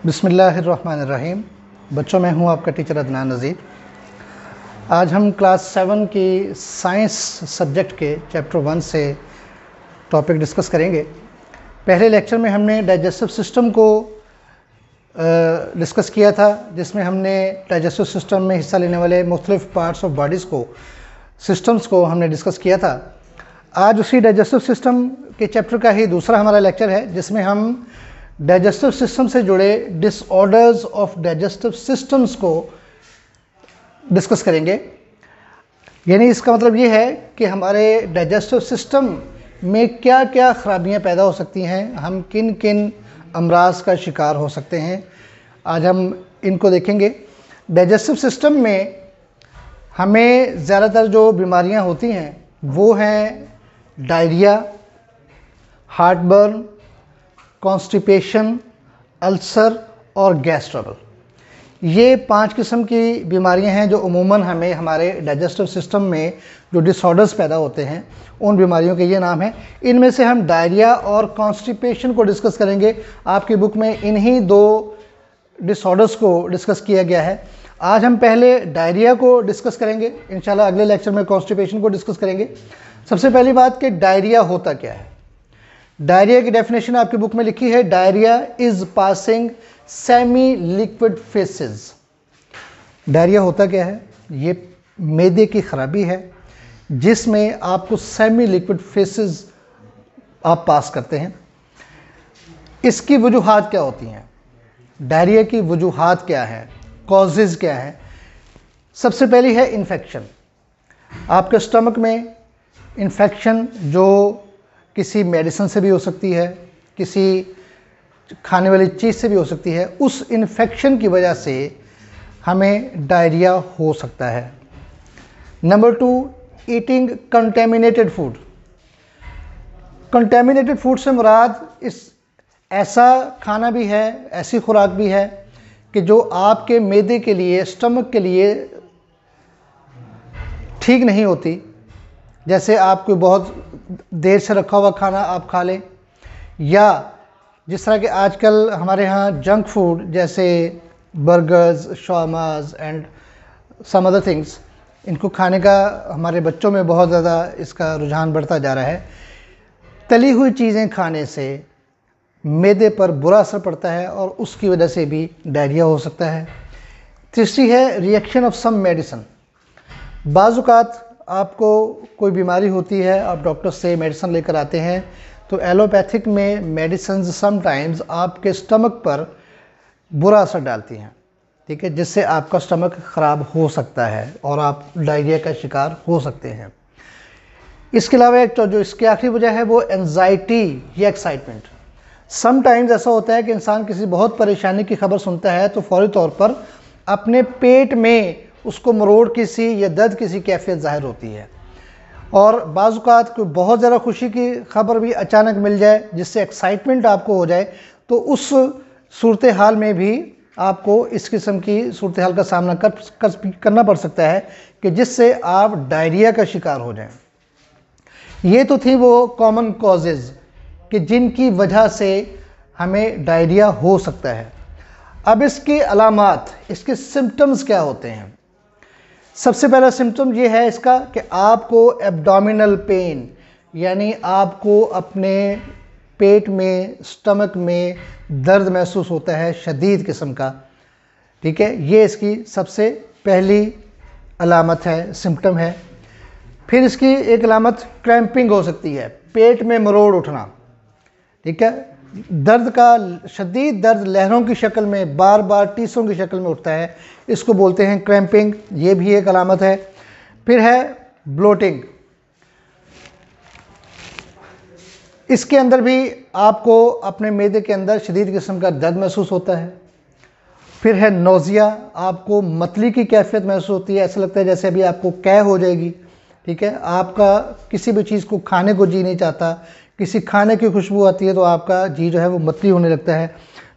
बिस्मिल्लाहिर्रहमानिर्रहीम। बच्चों, मैं हूं आपका टीचर अदनान नज़ीर। आज हम क्लास 7 की साइंस सब्जेक्ट के चैप्टर 1 से टॉपिक डिस्कस करेंगे। पहले लेक्चर में हमने डाइजेस्टिव सिस्टम को डिस्कस किया था, जिसमें हमने डाइजेस्टिव सिस्टम में हिस्सा लेने वाले मुख्तलिफ पार्ट्स ऑफ बॉडीज़ को, सिस्टम्स को हमने डिस्कस किया था। आज उसी डाइजेस्टिव सिस्टम के चैप्टर का ही दूसरा हमारा लेक्चर है, जिसमें हम डाइजेस्टिव सिस्टम से जुड़े डिसऑर्डर्स ऑफ डाइजेस्टिव सिस्टम्स को डिस्कस करेंगे। यानी इसका मतलब ये है कि हमारे डाइजेस्टिव सिस्टम में क्या क्या ख़राबियाँ पैदा हो सकती हैं, हम किन किन अमराज का शिकार हो सकते हैं, आज हम इनको देखेंगे। डाइजेस्टिव सिस्टम में हमें ज़्यादातर जो बीमारियां होती हैं वो हैं डायरिया, हार्टबर्न, कॉन्स्टिपेशन, अल्सर और गैस ट्रबल। ये 5 किस्म की बीमारियां हैं जो उमूमन हमें हमारे डाइजेस्टिव सिस्टम में जो डिसऑर्डर्स पैदा होते हैं, उन बीमारियों के ये नाम हैं। इनमें से हम डायरिया और कॉन्स्टिपेशन को डिस्कस करेंगे। आपकी बुक में इन्हीं 2 डिसऑर्डर्स को डिस्कस किया गया है। आज हम पहले डायरिया को डिस्कस करेंगे, इंशाल्लाह अगले लेक्चर में कॉन्स्टिपेशन को डिस्कस करेंगे। सबसे पहली बात कि डायरिया होता क्या है। डायरिया की डेफिनेशन आपकी बुक में लिखी है, diarrhoea is passing semi liquid faces. Diarrhoea होता क्या है? ये मैदे की खराबी है जिसमें आपको सेमी लिक्विड फेसेस आप पास करते हैं। इसकी वजूहात क्या होती हैं? डायरिया की वजूहात क्या है, कॉजेज़ क्या है? सबसे पहली है इन्फेक्शन। आपके स्टमक में इन्फेक्शन जो किसी मेडिसिन से भी हो सकती है, किसी खाने वाली चीज़ से भी हो सकती है, उस इन्फेक्शन की वजह से हमें डायरिया हो सकता है। Number 2, eating contaminated food. Contaminated food से मुराद ऐसा खाना भी है, ऐसी खुराक भी है कि जो आपके मैदे के लिए, स्टमक के लिए ठीक नहीं होती। जैसे आप कोई बहुत देर से रखा हुआ खाना आप खा लें, या जिस तरह के आजकल हमारे यहाँ जंक फूड जैसे burgers, shawarmas and some other things, इनको खाने का हमारे बच्चों में बहुत ज़्यादा इसका रुझान बढ़ता जा रहा है। तली हुई चीज़ें खाने से मैदे पर बुरा असर पड़ता है और उसकी वजह से भी डायरिया हो सकता है। तीसरी है रिएक्शन ऑफ सम मेडिसिन। बाज़ औक़ात आपको कोई बीमारी होती है, आप डॉक्टर से मेडिसिन लेकर आते हैं, तो एलोपैथिक में मेडिसिन समटाइम्स आपके स्टमक पर बुरा असर डालती हैं, ठीक है, जिससे आपका स्टमक ख़राब हो सकता है और आप डायरिया का शिकार हो सकते हैं। इसके अलावा एक जो इसकी आखिरी वजह है वो एंजाइटी या एक्साइटमेंट। समटाइम्स ऐसा होता है कि इंसान किसी बहुत परेशानी की खबर सुनता है तो फौरी तौर पर अपने पेट में उसको मरोड़ किसी या दर्द किसी कैफियत ज़ाहिर होती है, और बाज़ औक़ात कोई बहुत ज़्यादा खुशी की खबर भी अचानक मिल जाए जिससे एक्साइटमेंट आपको हो जाए, तो उस सूरत हाल में भी आपको इस किस्म की सूरत हाल का सामना करना पड़ सकता है कि जिससे आप डायरिया का शिकार हो जाएं। ये तो थी वो कॉमन कॉजेज़ कि जिनकी वजह से हमें डायरिया हो सकता है। अब इसकी अलामात, इसके सिम्टम्स क्या होते हैं? सबसे पहला सिम्टम ये है इसका कि आपको एब्डोमिनल पेन, यानी आपको अपने पेट में, स्टमक में दर्द महसूस होता है शदीद किस्म का, ठीक है। ये इसकी सबसे पहली अलामत है, सिम्टम है। फिर इसकी एक अलामत क्रैम्पिंग हो सकती है, पेट में मरोड़ उठना, ठीक है। दर्द का शदीद दर्द लहरों की शक्ल में, बार बार टीसों की शक्ल में उठता है, इसको बोलते हैं क्रैम्पिंग, ये भी एक अलामत है। फिर है ब्लोटिंग। इसके अंदर भी आपको अपने मैदे के अंदर शदीद किस्म का दर्द महसूस होता है। फिर है नोज़िया, आपको मतली की कैफियत महसूस होती है, ऐसा लगता है जैसे अभी आपको कै हो जाएगी, ठीक है। आपका किसी भी चीज़ को खाने को जी नहीं चाहता, किसी खाने की खुशबू आती है तो आपका जी जो है वो मतली होने लगता है।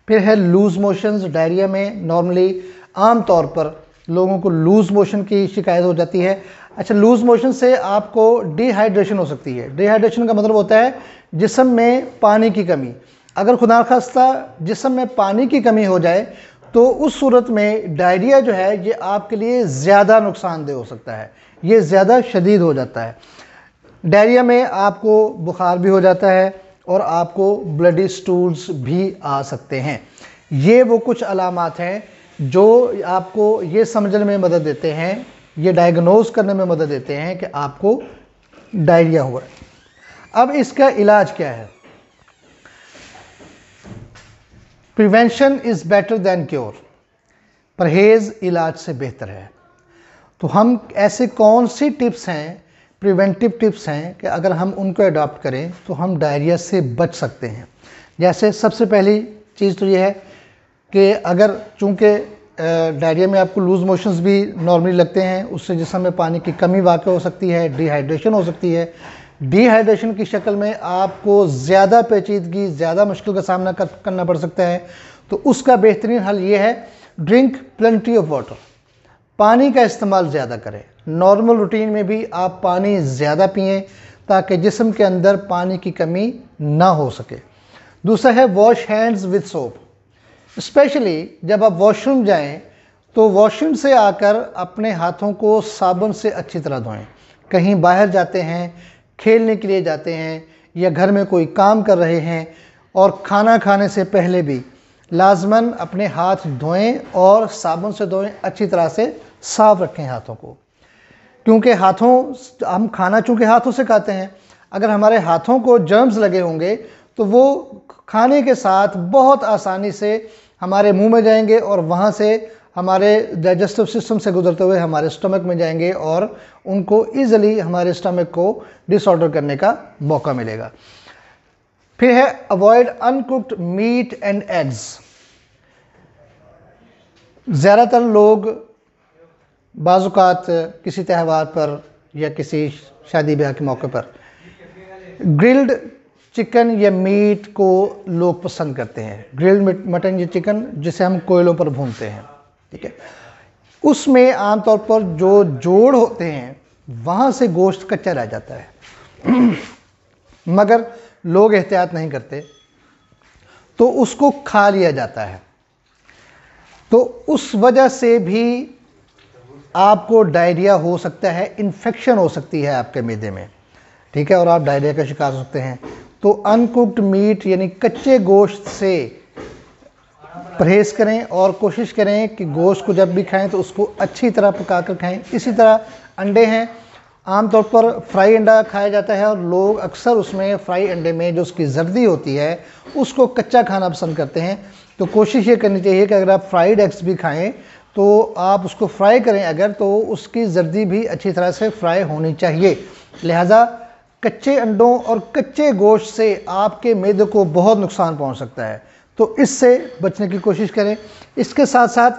फिर है लूज़ मोशंस। डायरिया में नॉर्मली आम तौर पर लोगों को लूज़ मोशन की शिकायत हो जाती है। अच्छा, लूज़ मोशन से आपको डिहाइड्रेशन हो सकती है। डिहाइड्रेशन का मतलब होता है जिस्म में पानी की कमी। अगर खुदा खास्ता जिस्म में पानी की कमी हो जाए तो उस सूरत में डायरिया जो है ये आपके लिए ज़्यादा नुकसानदेह हो सकता है, ये ज़्यादा शदीद हो जाता है। डायरिया में आपको बुखार भी हो जाता है और आपको ब्लडी स्टूल्स भी आ सकते हैं। ये वो कुछ अलामात हैं जो आपको ये समझने में मदद देते हैं, ये डायग्नोज करने में मदद देते हैं कि आपको डायरिया हुआ है। अब इसका इलाज क्या है? Prevention is better than cure, परहेज़ इलाज से बेहतर है। तो हम ऐसे कौन सी टिप्स हैं, प्रिवेंटिव टिप्स हैं कि अगर हम उनको अडॉप्ट करें तो हम डायरिया से बच सकते हैं। जैसे सबसे पहली चीज़ तो ये है कि अगर चूँकि डायरिया में आपको लूज़ मोशंस भी नॉर्मली लगते हैं, उससे जिस्म में पानी की कमी वाक़ हो सकती है, डिहाइड्रेशन हो सकती है। डिहाइड्रेशन की शक्ल में आपको ज़्यादा पेचीदगी, ज़्यादा मुश्किल का सामना करना पड़ सकता है। तो उसका बेहतरीन हल ये है, ड्रिंक प्लेंटी ऑफ वाटर, पानी का इस्तेमाल ज़्यादा करें। नॉर्मल रूटीन में भी आप पानी ज़्यादा पिएं ताकि जिस्म के अंदर पानी की कमी ना हो सके। दूसरा है wash hands with soap, specially जब आप वॉशरूम जाएं तो वॉशरूम से आकर अपने हाथों को साबुन से अच्छी तरह धोएं। कहीं बाहर जाते हैं, खेलने के लिए जाते हैं या घर में कोई काम कर रहे हैं और खाना खाने से पहले भी लाजमन अपने हाथ धोएं और साबुन से धोएं, अच्छी तरह से साफ रखें हाथों को। क्योंकि हम खाना चूँकि हाथों से खाते हैं, अगर हमारे हाथों को जर्म्स लगे होंगे तो वो खाने के साथ बहुत आसानी से हमारे मुंह में जाएंगे और वहाँ से हमारे डाइजेस्टिव सिस्टम से गुजरते हुए हमारे स्टमक में जाएंगे और उनको ईज़िली हमारे स्टमक को डिसऑर्डर करने का मौका मिलेगा। फिर है avoid uncooked meat and eggs. ज़्यादातर लोग बाज़-औक़ात किसी त्यौहार पर या किसी शादी ब्याह के मौके पर ग्रिल्ड चिकन या मीट को लोग पसंद करते हैं। ग्रिल्ड मटन या चिकन जिसे हम कोयलों पर भूनते हैं, ठीक है, उसमें आमतौर पर जो जोड़ होते हैं वहाँ से गोश्त कच्चा रह जाता है मगर लोग एहतियात नहीं करते तो उसको खा लिया जाता है। तो उस वजह से भी आपको डायरिया हो सकता है, इन्फेक्शन हो सकती है आपके मैदे में, ठीक है, और आप डायरिया का शिकार हो सकते हैं। तो अनकुक्ड मीट यानी कच्चे गोश्त से परहेज़ करें और कोशिश करें कि गोश्त को जब भी खाएं तो उसको अच्छी तरह पका कर खाएं। इसी तरह अंडे हैं, आमतौर पर फ्राई अंडा खाया जाता है और लोग अक्सर उसमें फ्राई अंडे में जो उसकी जर्दी होती है उसको कच्चा खाना पसंद करते हैं। तो कोशिश ये करनी चाहिए कि अगर आप फ्राइड एग्स भी खाएं तो आप उसको फ्राई करें अगर, तो उसकी जर्दी भी अच्छी तरह से फ्राई होनी चाहिए। लिहाजा कच्चे अंडों और कच्चे गोश्त से आपके मैदे को बहुत नुकसान पहुंच सकता है, तो इससे बचने की कोशिश करें। इसके साथ साथ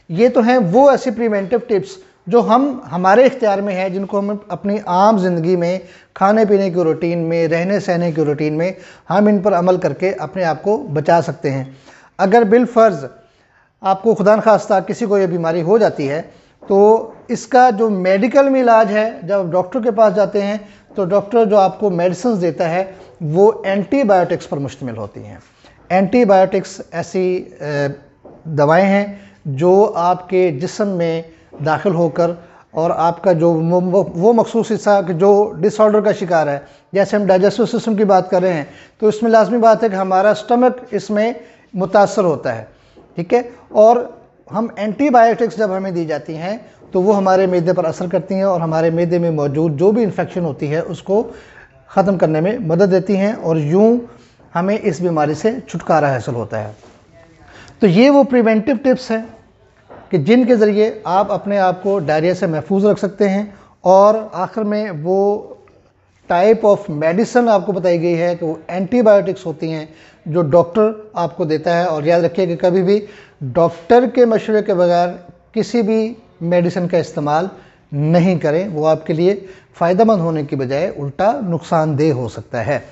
ये तो हैं वो ऐसे प्रिवेंटिव टिप्स जो हमारे इख्तियार में है, जिनको हम अपनी आम ज़िंदगी में, खाने पीने की रूटीन में, रहने सहने की रूटीन में हम इन पर अमल करके अपने आप को बचा सकते हैं। अगर बिलफ़र्ज़ आपको खुदा न खास्ता किसी को ये बीमारी हो जाती है तो इसका जो मेडिकल में इलाज है, जब डॉक्टर के पास जाते हैं तो डॉक्टर जो आपको मेडिसिन देता है वो एंटीबायोटिक्स पर मुश्तमिल होती हैं। एंटीबायोटिक्स ऐसी दवाएं हैं जो आपके जिस्म में दाखिल होकर और आपका जो वो मखसूस हिस्सा जो डिसऑर्डर का शिकार है, जैसे हम डाइजेस्टिव सिस्टम की बात कर रहे हैं तो इसमें लाजमी बात है कि हमारा स्टमक इसमें मुतासर होता है, ठीक है, और हम एंटीबायोटिक्स जब हमें दी जाती हैं तो वो हमारे मैदे पर असर करती हैं और हमारे मैदे में मौजूद जो भी इन्फेक्शन होती है उसको ख़त्म करने में मदद देती हैं और यूं हमें इस बीमारी से छुटकारा हासिल होता है। तो ये वो प्रिवेंटिव टिप्स हैं कि जिनके ज़रिए आप अपने आप को डायरिया से महफूज रख सकते हैं। और आखिर में वो टाइप ऑफ मेडिसिन आपको बताई गई है कि वो एंटीबायोटिक्स होती हैं जो डॉक्टर आपको देता है। और याद रखिए कि कभी भी डॉक्टर के मशवरे के बगैर किसी भी मेडिसिन का इस्तेमाल नहीं करें, वो आपके लिए फ़ायदेमंद होने की बजाय उल्टा नुकसानदेह हो सकता है।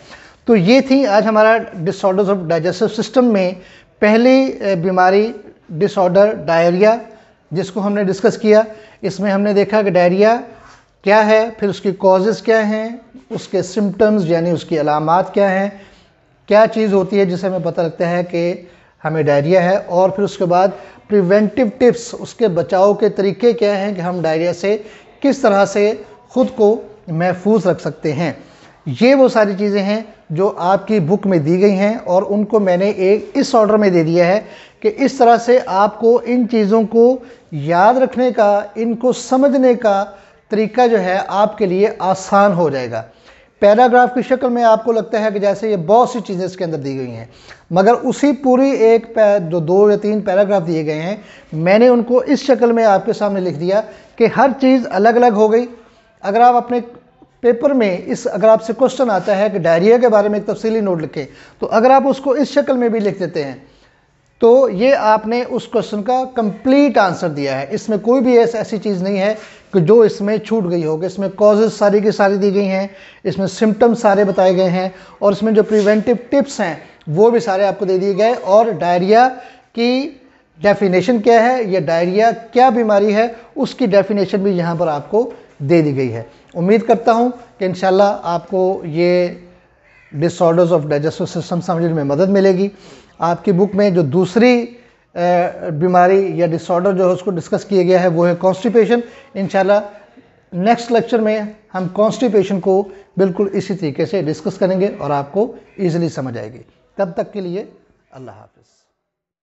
तो ये थी आज हमारा डिसऑर्डर्स ऑफ डाइजेस्टिव सिस्टम में पहली बीमारी डिसऑर्डर डायरिया, जिसको हमने डिस्कस किया। इसमें हमने देखा कि डायरिया क्या है, फिर उसकी कॉजेज़ क्या हैं, उसके सिम्टम्स यानी उसकी अलामात क्या हैं, क्या चीज़ होती है जिससे हमें पता लगता है कि हमें डायरिया है, और फिर उसके बाद प्रिवेंटिव टिप्स, उसके बचाव के तरीके क्या हैं कि हम डायरिया से किस तरह से ख़ुद को महफूज रख सकते हैं। ये वो सारी चीज़ें हैं जो आपकी बुक में दी गई हैं, और उनको मैंने एक इस ऑर्डर में दे दिया है कि इस तरह से आपको इन चीज़ों को याद रखने का, इनको समझने का तरीका जो है आपके लिए आसान हो जाएगा। पैराग्राफ की शक्ल में आपको लगता है कि जैसे ये बहुत सी चीज़ें इसके अंदर दी गई हैं, मगर उसी पूरी जो 2 या 3 पैराग्राफ दिए गए हैं, मैंने उनको इस शक्ल में आपके सामने लिख दिया कि हर चीज़ अलग अलग हो गई। अगर आप अपने पेपर में अगर आपसे क्वेश्चन आता है कि डायरिया के बारे में एक तफसीली नोट लिखें, तो अगर आप उसको इस शक्ल में भी लिख देते हैं तो ये आपने उस क्वेश्चन का कंप्लीट आंसर दिया है। इसमें कोई भी ऐसी चीज़ नहीं है कि जो इसमें छूट गई होगी। इसमें कॉजेज़ सारी की सारी दी गई हैं, इसमें सिम्टम्स सारे बताए गए हैं, और इसमें जो प्रिवेंटिव टिप्स हैं वो भी सारे आपको दे दिए गए, और डायरिया की डेफिनेशन क्या है, या डायरिया क्या बीमारी है, उसकी डेफिनेशन भी यहाँ पर आपको दे दी गई है। उम्मीद करता हूँ कि इंशाल्लाह आपको ये डिसऑर्डर्स ऑफ डाइजेस्टिव सिस्टम समझने में मदद मिलेगी। आपकी बुक में जो दूसरी बीमारी या डिसऑर्डर जो है उसको डिस्कस किया गया है वो है कॉन्स्टिपेशन। इंशाल्लाह नेक्स्ट लेक्चर में हम कॉन्स्टिपेशन को बिल्कुल इसी तरीके से डिस्कस करेंगे और आपको ईजिली समझ आएगी। तब तक के लिए अल्लाह हाफ़िज़।